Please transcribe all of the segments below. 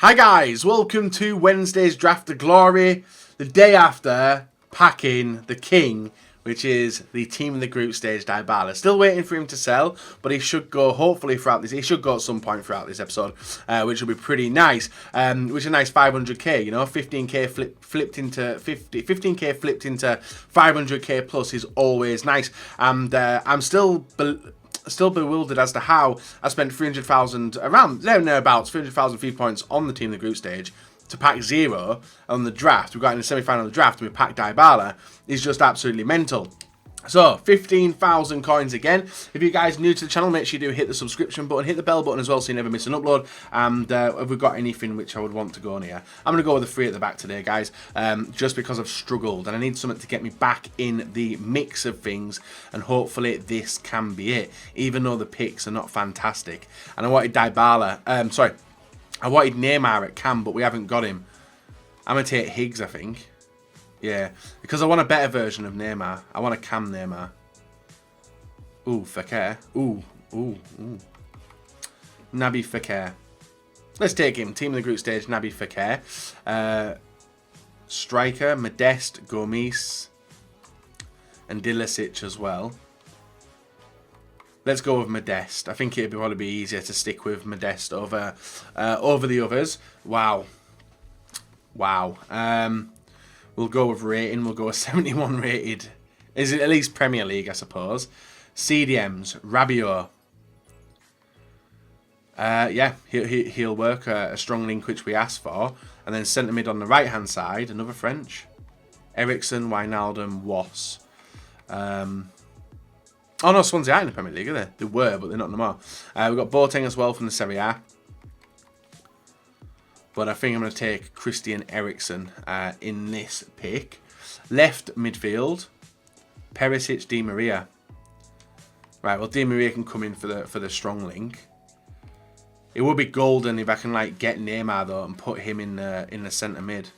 Hi guys, welcome to Wednesday's Draft of Glory, the day after packing the king, which is the team in the group stage, Dybala. Still waiting for him to sell, but he should go hopefully throughout this. He should go at some point throughout this episode, which will be pretty nice. Which is a nice 500k, you know, 15k flipped into 50, 15k flipped into 500k plus is always nice. And I'm still bewildered as to how I spent 300,000 around thereabouts 300,000 FIFA points on the team in the group stage to pack 0 on the draft. We got in the semi-final of the draft and we packed Dybala. Is just absolutely mental. So 15,000 coins again. If you guys are new to the channel, make sure you do hit the subscription button, hit the bell button as well so you never miss an upload. And have we got anything which I would want to go on here? I'm going to go with the 3 at the back today, guys, just because I've struggled and I need something to get me back in the mix of things, and hopefully this can be it, even though the picks are not fantastic. And I wanted Dybala, I wanted Neymar at Cam, but we haven't got him. I'm going to take Higgs, I think. Yeah, because I want a better version of Neymar. I want a Cam Neymar. Ooh, Fekir. Ooh. Naby Fekir. Let's take him. Team in the group stage, Naby Fekir. Striker, Modeste, Gomis, and Dilicic as well. Let's go with Modeste. I think it'd probably be easier to stick with Modeste over the others. Wow. We'll go with rating. We'll go with 71 rated. Is it at least Premier League, I suppose? CDMs. Rabiot. Yeah, he'll work. A strong link, which we asked for. And then centre mid on the right-hand side. Another French. Eriksen, Wijnaldum, Was. Oh, no, Swansea aren't in the Premier League, are they? They were, but they're not anymore. We've got Boateng as well from the Serie A. But I think I'm going to take Christian Eriksen in this pick. Left midfield, Perisic, Di Maria. Right, well, Di Maria can come in for the strong link. It would be golden if I can get Neymar though and put him in the centre mid,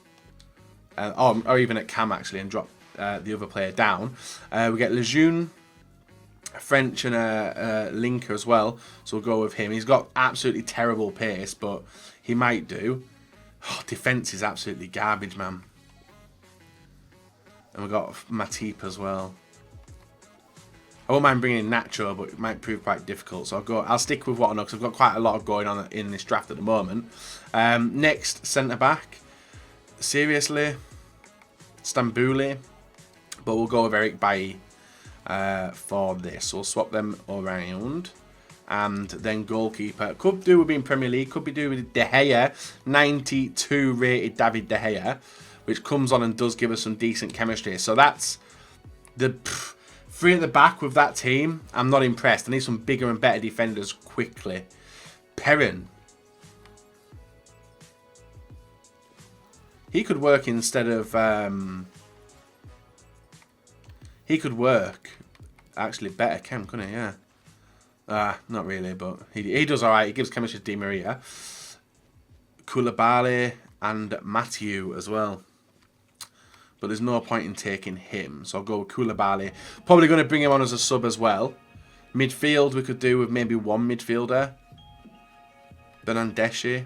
or even at Cam actually, and drop the other player down. We get Lejeune, French, and a linker as well, so we'll go with him. He's got absolutely terrible pace, but he might do. Oh, defence is absolutely garbage, man. And we've got Matip as well. I won't mind bringing in Nacho, but it might prove quite difficult. So I'll stick with what I know, because I've got quite a lot going on in this draft at the moment. Next, centre-back. Seriously, Stambouli. But we'll go with Eric Bailly for this. We'll swap them around. And then goalkeeper. Could do with being Premier League. Could be do with De Gea. 92 rated David De Gea. Which comes on and does give us some decent chemistry. So that's the 3 at the back with that team. I'm not impressed. I need some bigger and better defenders quickly. Perrin. He could work instead of... he could work actually better, Cam, couldn't he? Yeah. Not really, but he does alright. He gives chemistry to Di Maria. Koulibaly and Mathieu as well. But there's no point in taking him, so I'll go with Koulibaly. Probably going to bring him on as a sub as well. Midfield, we could do with maybe one midfielder. Bernardeschi.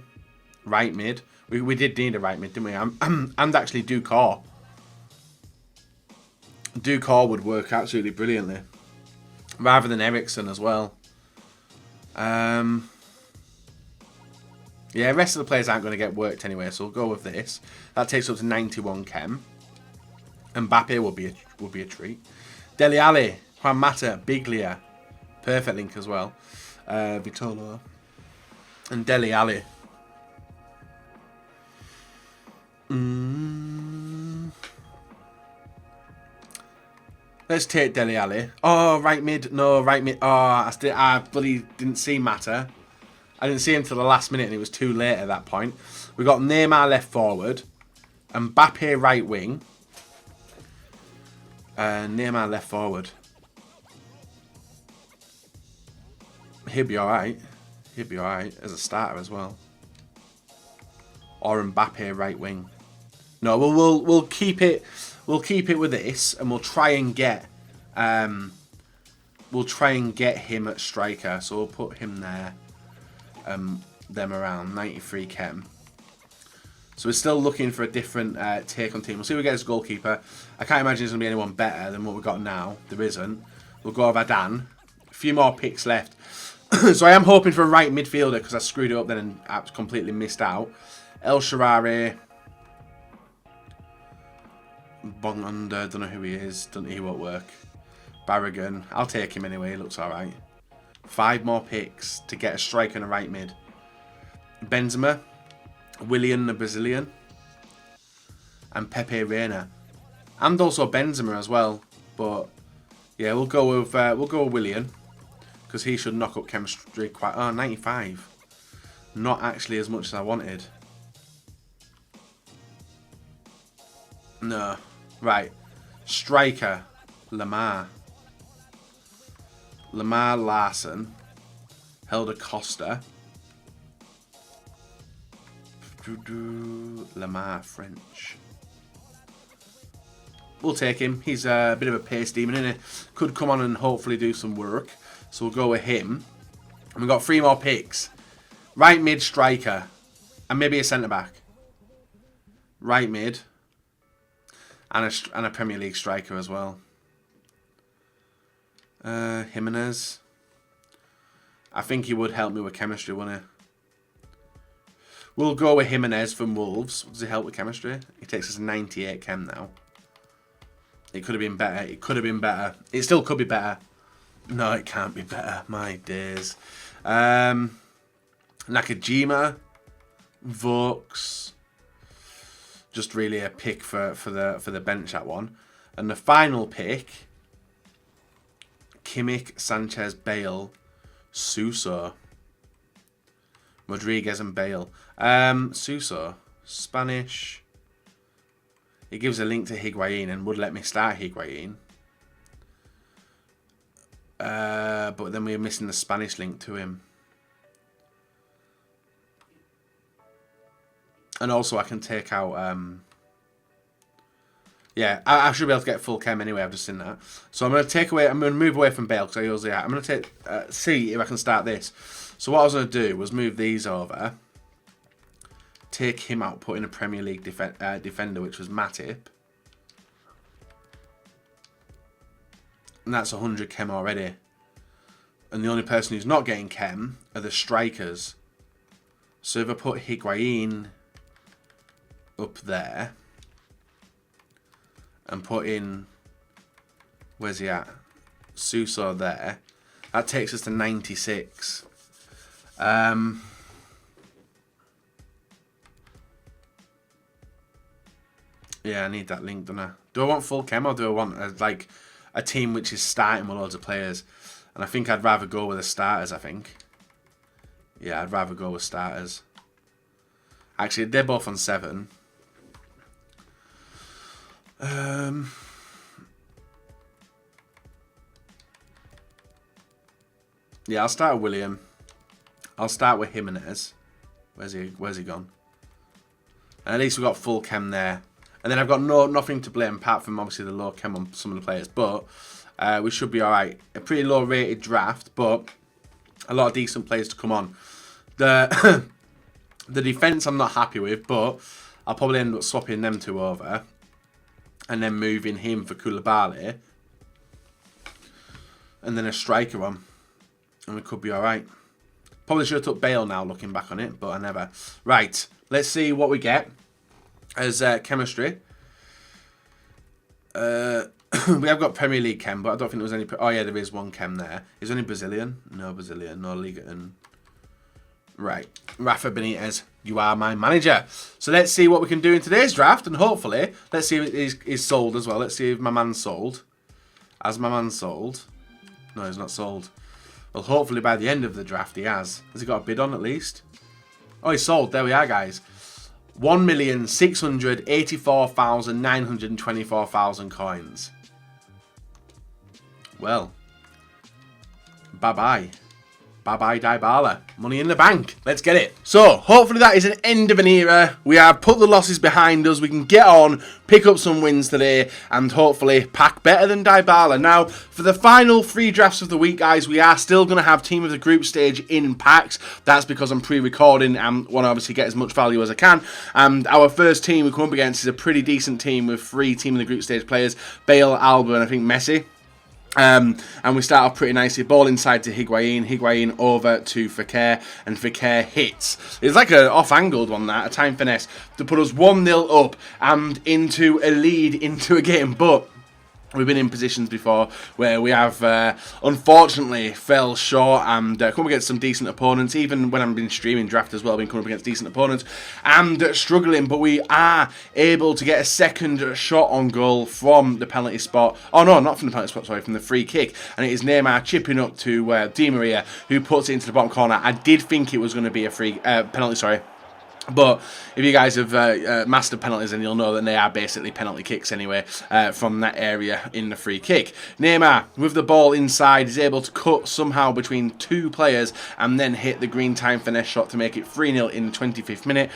Right mid. We did need a right mid, didn't we? And actually Ducor. Ducor would work absolutely brilliantly. Rather than Eriksen as well. Yeah, rest of the players aren't going to get worked anyway, so we'll go with this. That takes up to 91 chem. Mbappe will be a treat. Dele Alli, Juan Mata, Biglia, perfect link as well. Vitolo and Dele Alli. Let's take Dele Alli. Oh, right mid. No, right mid. Oh, I bloody didn't see Mata. I didn't see him till the last minute and it was too late at that point. We got Neymar left forward. Mbappe right wing. Neymar left forward. He'll be alright. He'll be alright as a starter as well. Or Mbappe right wing. No, we'll keep it. We'll keep it with this, and we'll try and get him at striker. So we'll put him there. Them around 93 chem. So we're still looking for a different take on team. We'll see who we get as goalkeeper. I can't imagine there's going to be anyone better than what we've got now. There isn't. We'll go with Adan. A few more picks left. So I am hoping for a right midfielder because I screwed it up then and I completely missed out. El Shaarawy. Bong under. Don't know who he is. He won't work. Barragan. I'll take him anyway. He looks alright. 5 more picks to get a striker and a right mid. Benzema. Willian the Brazilian. And Pepe Reina. And also Benzema as well. But yeah, we'll go with Willian. Because he should knock up chemistry quite... Oh, 95. Not actually as much as I wanted. No. Right. Striker. Lamar. Lamar Larson. Helder Costa. Lamar French. We'll take him. He's a bit of a pace demon, isn't he? Could come on and hopefully do some work. So we'll go with him. And we've got 3 more picks. Right mid striker. And maybe a centre-back. Right mid. And a Premier League striker as well. Jimenez. I think he would help me with chemistry, wouldn't he? We'll go with Jimenez from Wolves. Does he help with chemistry? He takes us 98 chem now. It could have been better. It could have been better. It still could be better. No, it can't be better. My days. Nakajima. Vokes. Just really a pick for the bench at one. And the final pick. Kimmich, Sanchez, Bale, Suso. Rodriguez and Bale. Suso. Spanish. It gives a link to Higuain and would let me start Higuain. But then we're missing the Spanish link to him. And also I can take out... yeah, I should be able to get full chem anyway. I've just seen that. So I'm going to move away from Bale because I usually am. I'm going to see if I can start this. So what I was going to do was move these over. Take him out, put in a Premier League defender, which was Matip. And that's 100 chem already. And the only person who's not getting chem are the strikers. So if I put Higuain up there and put in, where's he at? Suso there. That takes us to 96. Yeah, I need that link, don't I? Do I want full chem or do I want like a team which is starting with loads of players? And I think I'd rather go with the starters, I think. Yeah, I'd rather go with starters. Actually, they're both on 7. Yeah, I'll start with William. I'll start with Jimenez. Where's he gone? And at least we've got full chem there. And then I've got nothing to blame apart from obviously the low chem on some of the players. But we should be alright. A pretty low rated draft, but a lot of decent players to come on. The defence I'm not happy with, but I'll probably end up swapping them 2 over. And then moving him for Koulibaly. And then a striker on. And we could be alright. Probably should have took Bale now looking back on it, but I never. Right, let's see what we get as chemistry. We have got Premier League chem, but I don't think there was any... Oh yeah, there is one chem there. Is there any Brazilian? No Brazilian, no Liga. Right, Rafa Benitez, you are my manager. So let's see what we can do in today's draft, and hopefully, let's see if he's sold as well. Let's see if my man's sold. Has my man sold? No, he's not sold. Well, hopefully by the end of the draft he has. Has he got a bid on at least? Oh, he's sold. There we are, guys. 1,684,924 coins. Well, bye-bye. Bye-bye Dybala. Money in the bank. Let's get it. So, hopefully that is an end of an era. We have put the losses behind us. We can get on, pick up some wins today, and hopefully pack better than Dybala. Now, for the final 3 drafts of the week, guys, we are still going to have Team of the Group stage in packs. That's because I'm pre-recording and want to obviously get as much value as I can. And our first team we come up against is a pretty decent team with 3 Team of the Group stage players. Bale, Alba, and I think Messi. And we start off pretty nicely. Ball inside to Higuain over to Fekir, and Fekir hits. It's like an off-angled one, that, a time finesse, to put us 1-0 up and into a lead into a game. But we've been in positions before where we have, unfortunately, fell short and come up against some decent opponents. Even when I've been streaming draft as well, I've been coming up against decent opponents and struggling. But we are able to get a second shot on goal from the penalty spot. Oh no, not from the penalty spot, sorry, from the free kick. And it is Neymar chipping up to Di Maria, who puts it into the bottom corner. I did think it was going to be a penalty, sorry. But if you guys have mastered penalties, then you'll know that they are basically penalty kicks anyway from that area in the free kick. Neymar, with the ball inside, is able to cut somehow between 2 players and then hit the green time finesse shot to make it 3-0 in the 25th minute.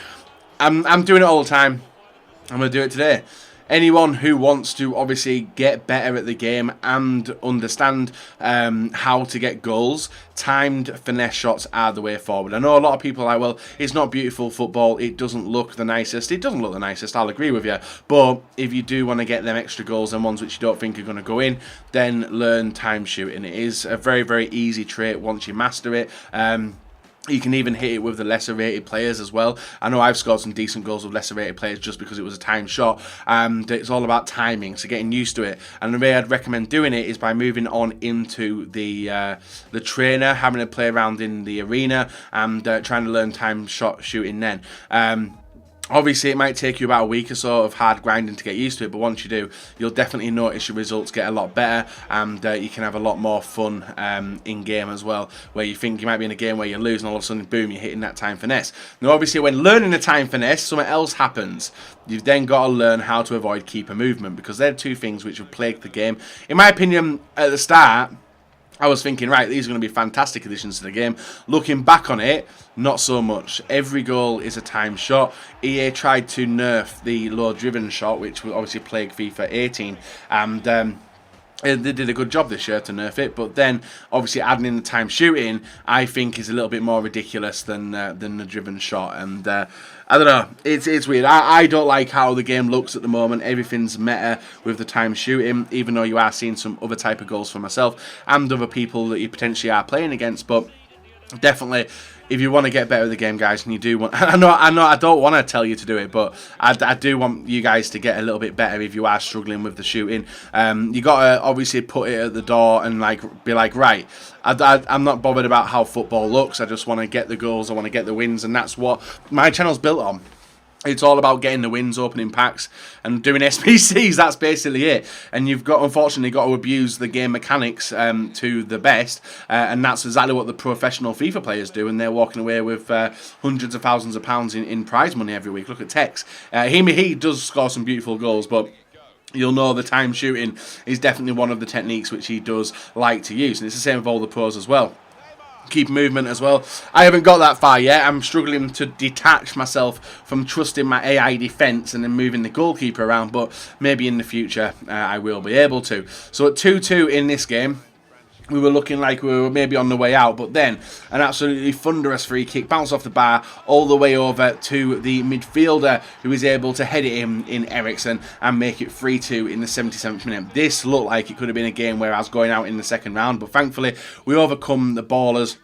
I'm doing it all the time. I'm going to do it today. Anyone who wants to obviously get better at the game and understand how to get goals, timed finesse shots are the way forward. I know a lot of people are like, well, it's not beautiful football, it doesn't look the nicest. It doesn't look the nicest, I'll agree with you. But if you do want to get them extra goals and ones which you don't think are going to go in, then learn time shooting. It is a very, very easy trait once you master it. You can even hit it with the lesser rated players as well. I know I've scored some decent goals with lesser rated players just because it was a timed shot. And it's all about timing, so getting used to it. And the way I'd recommend doing it is by moving on into the trainer, having a play around in the arena and trying to learn time shot shooting then. Obviously, it might take you about a week or so of hard grinding to get used to it, but once you do, you'll definitely notice your results get a lot better, and you can have a lot more fun in-game as well, where you think you might be in a game where you're losing, all of a sudden, boom, you're hitting that time finesse. Now, obviously, when learning the time finesse, something else happens. You've then got to learn how to avoid keeper movement, because they're 2 things which have plagued the game. In my opinion, at the start, I was thinking, right, these are going to be fantastic additions to the game. Looking back on it, not so much. Every goal is a time shot. EA tried to nerf the low-driven shot, which will obviously plague FIFA 18, and they did a good job this year to nerf it, but then obviously adding in the time shooting, I think is a little bit more ridiculous than the driven shot, and I don't know, it's weird. I don't like how the game looks at the moment. Everything's meta with the time shooting, even though you are seeing some other type of goals for myself and other people that you potentially are playing against, but definitely, if you want to get better at the game, guys, and you do want, I know, I don't want to tell you to do it, but I do want you guys to get a little bit better if you are struggling with the shooting. You got to obviously put it at the door and be like, right, I'm not bothered about how football looks. I just want to get the goals. I want to get the wins, and that's what my channel's built on. It's all about getting the wins, opening packs, and doing SPCs. That's basically it. And you've unfortunately got to abuse the game mechanics to the best, and that's exactly what the professional FIFA players do. And they're walking away with hundreds of thousands of pounds in prize money every week. Look at Tex. He does score some beautiful goals, but you'll know the time shooting is definitely one of the techniques which he does like to use, and it's the same with all the pros as well. Keep movement as well. I haven't got that far yet. I'm struggling to detach myself from trusting my AI defence and then moving the goalkeeper around, but maybe in the future I will be able to. So at 2-2 in this game, we were looking like we were maybe on the way out, but then an absolutely thunderous free kick bounced off the bar all the way over to the midfielder, who was able to head it in Ericsson and make it 3-2 in the 77th minute. This looked like it could have been a game where I was going out in the second round, but thankfully we overcome the ballers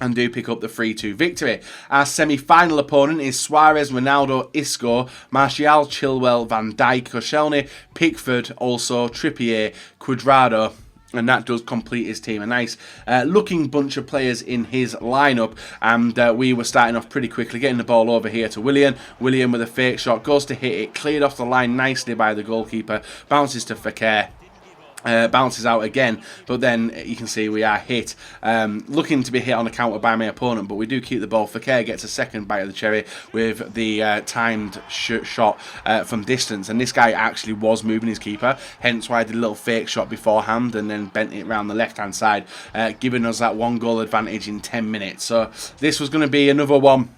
and do pick up the 3-2 victory. Our semi-final opponent is Suarez, Ronaldo, Isco, Martial, Chilwell, Van Dijk, Koscielny, Pickford, also Trippier, Cuadrado. And that does complete his team. A nice looking bunch of players in his lineup. And we were starting off pretty quickly, getting the ball over here to Willian. Willian with a fake shot, goes to hit it, cleared off the line nicely by the goalkeeper, bounces to Fekir. Bounces out again, but then you can see we are hit, looking to be hit on the counter by my opponent, but we do keep the ball. Fakir gets a second bite of the cherry with the timed shot from distance, and this guy actually was moving his keeper, hence why I did a little fake shot beforehand and then bent it around the left hand side, giving us that 1 goal advantage in 10 minutes. So this was going to be another one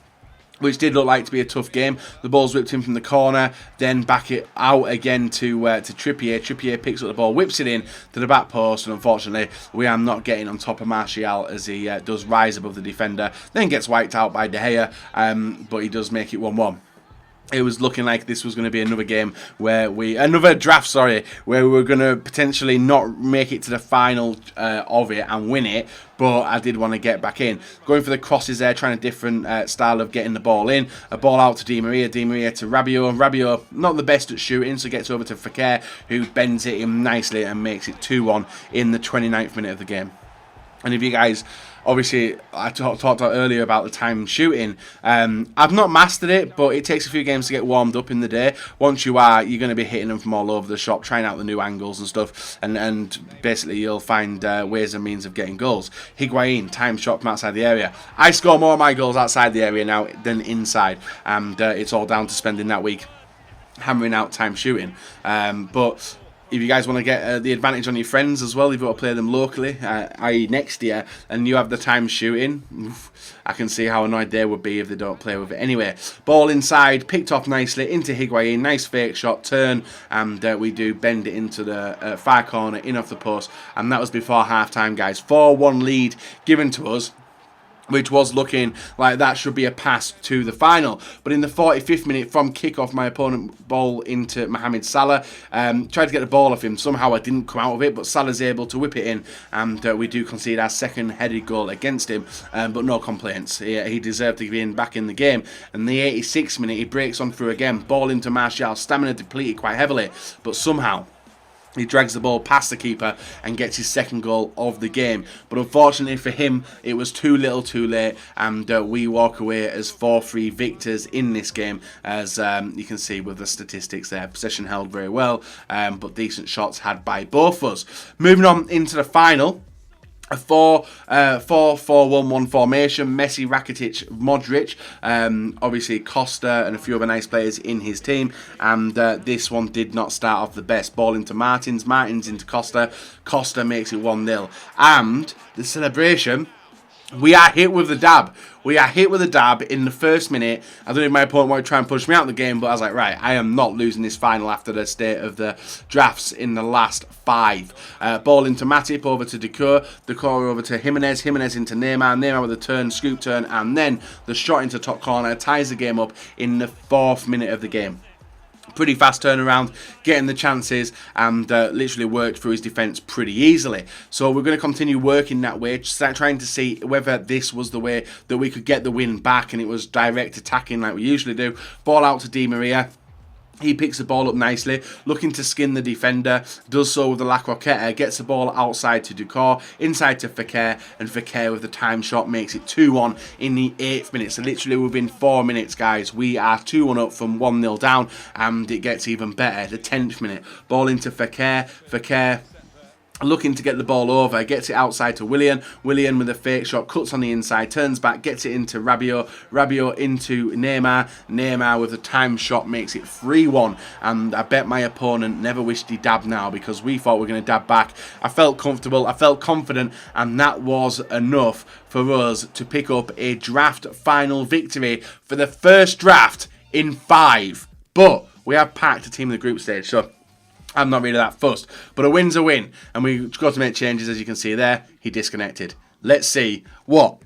which did look like to be a tough game. The ball's whipped in from the corner, then back it out again to Trippier. Trippier picks up the ball, whips it in to the back post, and unfortunately we are not getting on top of Martial as he does rise above the defender, then gets wiped out by De Gea, but he does make it 1-1. It was looking like this was going to be another game where another draft, where we were going to potentially not make it to the final of it and win it, but I did want to get back in. Going for the crosses there, trying a different style of getting the ball in. A ball out to Di Maria to Rabiot. Rabiot, not the best at shooting, so gets over to Fakir, who bends it in nicely and makes it 2-1 in the 29th minute of the game. And if you guys, obviously, I talked about earlier about the time shooting. I've not mastered it, but it takes a few games to get warmed up in the day. Once you are, you're going to be hitting them from all over the shop, trying out the new angles and stuff. And basically, you'll find ways and means of getting goals. Higuain, time shot from outside the area. I score more of my goals outside the area now than inside. And it's all down to spending that week hammering out time shooting. But if you guys want to get the advantage on your friends as well, you've got to play them locally, i.e. next year, and you have the time shooting, I can see how annoyed they would be if they don't play with it. Anyway, ball inside, picked off nicely into Higuain, nice fake shot, turn, and we do bend it into the far corner, in off the post, and that was before half-time, guys. 4-1 lead given to us, which was looking like that should be a pass to the final. But in the 45th minute, from kick-off, my opponent ball into Mohamed Salah. Tried to get the ball off him. Somehow I didn't come out of it, but Salah's able to whip it in, and we do concede our second headed goal against him, but no complaints. He deserved to be back in the game. And the 86th minute, he breaks on through again. Ball into Martial. Stamina depleted quite heavily, but somehow he drags the ball past the keeper and gets his second goal of the game. But unfortunately for him, it was too little too late, and we walk away as 4-3 victors in this game, as you can see with the statistics there. Possession held very well, but decent shots had by both of us. Moving on into the final. A 4-4-1-1 formation. Messi, Rakitic, Modric, obviously Costa and a few other nice players in his team, and this one did not start off the best. Ball into Martins into Costa. Costa makes it 1-0, and the celebration, we are hit with the dab. We are hit with a dab in the first minute. I don't know if my opponent wanted to try and push me out of the game, but I was like, right, I am not losing this final after the state of the drafts in the last 5. Ball into Matip, over to Decor over to Jimenez into Neymar with a turn, scoop turn, and then the shot into top corner ties the game up in the 4th minute of the game. Pretty fast turnaround, getting the chances, and literally worked through his defence pretty easily. So we're going to continue working that way, trying to see whether this was the way that we could get the win back, and it was direct attacking like we usually do. Ball out to Di Maria. He picks the ball up nicely, looking to skin the defender, does so with the La Croqueta, gets the ball outside to Ducor, inside to Fakir, and Fakir with the time shot makes it 2-1 in the 8th minute. So literally within 4 minutes, guys, we are 2-1 up from 1-0 down, and it gets even better. The 10th minute, ball into Fakir, looking to get the ball over, gets it outside to Willian with a fake shot, cuts on the inside, turns back, gets it into Rabiot into Neymar with a time shot makes it 3-1, and I bet my opponent never wished he dabbed now, because we thought we were going to dab back. I felt comfortable, I felt confident, and that was enough for us to pick up a draft final victory for the first draft in 5. But we have packed a team in the group stage, so I'm not really that fussed, but a win's a win, and we've got to make changes. As you can see there, he disconnected. Let's see what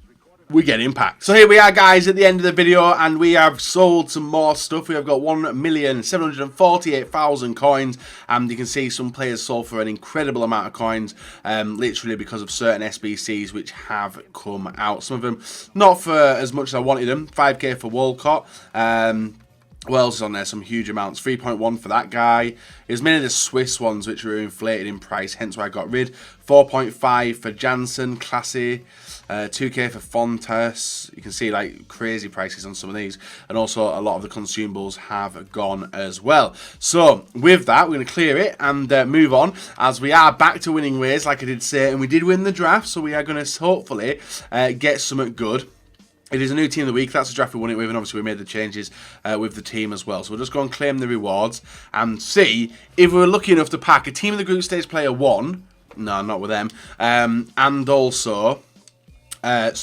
we get in pack. So here we are, guys, at the end of the video, and we have sold some more stuff. We have got 1,748,000 coins, and you can see some players sold for an incredible amount of coins, literally because of certain SBCs which have come out. Some of them not for as much as I wanted them. 5k for Walcott. What else is on there? Some huge amounts. 3.1 for that guy. There's many of the Swiss ones which were inflated in price, hence why I got rid. 4.5 for Janssen, classy. 2k for Fontes. You can see like crazy prices on some of these. And also a lot of the consumables have gone as well. So with that, we're going to clear it and move on, as we are back to winning ways, like I did say. And we did win the draft, so we are going to hopefully get something good. It is a new team of the week. That's the draft we won it with, and obviously we made the changes with the team as well. So we'll just go and claim the rewards and see if we were lucky enough to pack a team of the group stage player 1. No, not with them. And also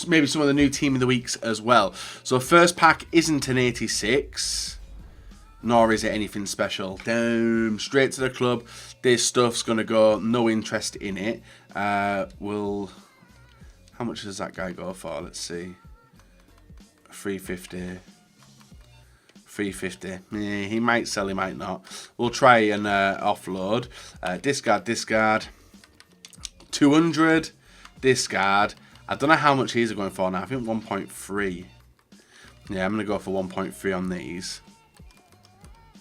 maybe some of the new team of the weeks as well. So first pack isn't an 86, nor is it anything special. Down straight to the club. This stuff's going to go. No interest in it. How much does that guy go for? Let's see. 350. 350. Yeah, he might sell, he might not. We'll try and offload. Discard. 200. Discard. I don't know how much these are going for now. I think 1.3. Yeah, I'm going to go for 1.3 on these.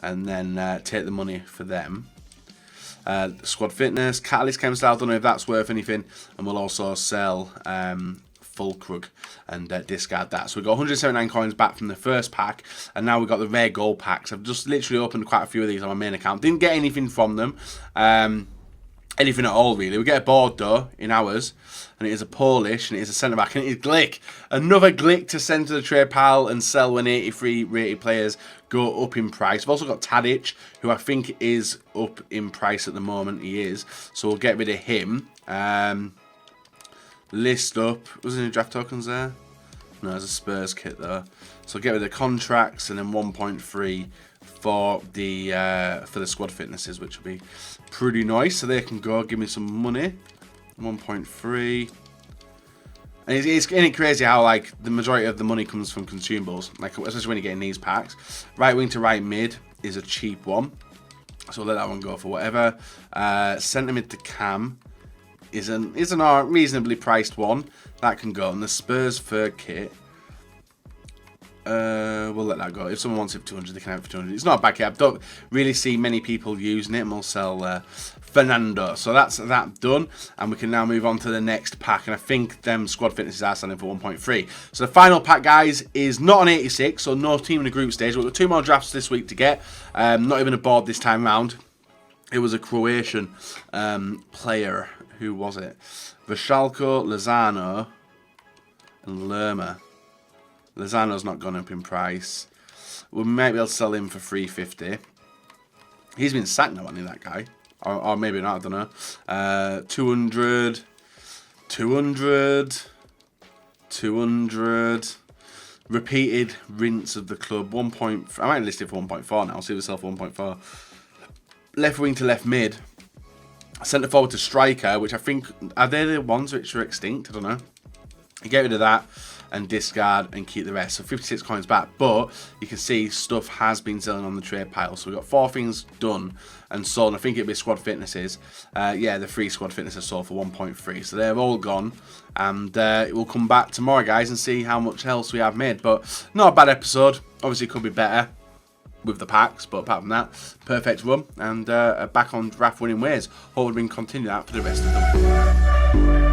And then take the money for them. Squad Fitness. Catalyst Chem Style. Don't know if that's worth anything. And we'll also sell Fulkrug and discard that. So we got 179 coins back from the first pack, and now we've got the rare gold packs. I've just literally opened quite a few of these on my main account. Didn't get anything from them, anything at all really. We get a board though in ours, and it is a Polish, and it is a centre back, and it is Glick. Another Glick to send to the trade pile and sell when 83 rated players go up in price. I've also got Tadic, who I think is up in price at the moment. He is, so we'll get rid of him. List up. Was there any draft tokens there? No, there's a Spurs kit though. So get rid of the contracts, and then 1.3 for the squad fitnesses, which will be pretty nice. So they can go. Give me some money. 1.3. And isn't it crazy how like the majority of the money comes from consumables, like especially when you're getting these packs. Right wing to right mid is a cheap one, so we'll let that one go for whatever. Centre mid to cam is an reasonably priced one. That can go. And the Spurs third kit, we'll let that go. If someone wants it for 200, they can have it for 200. It's not a bad kit. I don't really see many people using it. And we'll sell Fernando. So that's that done. And we can now move on to the next pack. And I think them squad fitnesses are selling for 1.3. So the final pack, guys, is not an 86. So no team in the group stage. We've got 2 more drafts this week to get. Not even a board this time round. It was a Croatian player. Who was it? Vashalko, Lozano, and Lerma. Lozano's not gone up in price. We might be able to sell him for 350. He's been sacked now, hasn't he, that guy? Or maybe not, I don't know. 200. 200. 200. Repeated rinse of the club. 1. I might list it for 1.4 now. See if we sell for 1.4. Left wing to left mid. Centre forward to striker, which I think, are they the ones which are extinct? I don't know. You get rid of that and discard and keep the rest. So 56 coins back, but you can see stuff has been selling on the trade pile. So we've got 4 things done and sold. I think it'll be squad fitnesses. Yeah, the 3 squad fitnesses sold for 1.3. So they're all gone. And we'll come back tomorrow, guys, and see how much else we have made. But not a bad episode. Obviously, it could be better with the packs, but apart from that, perfect run, and back on draft winning ways. Hope we can continue that for the rest of the week.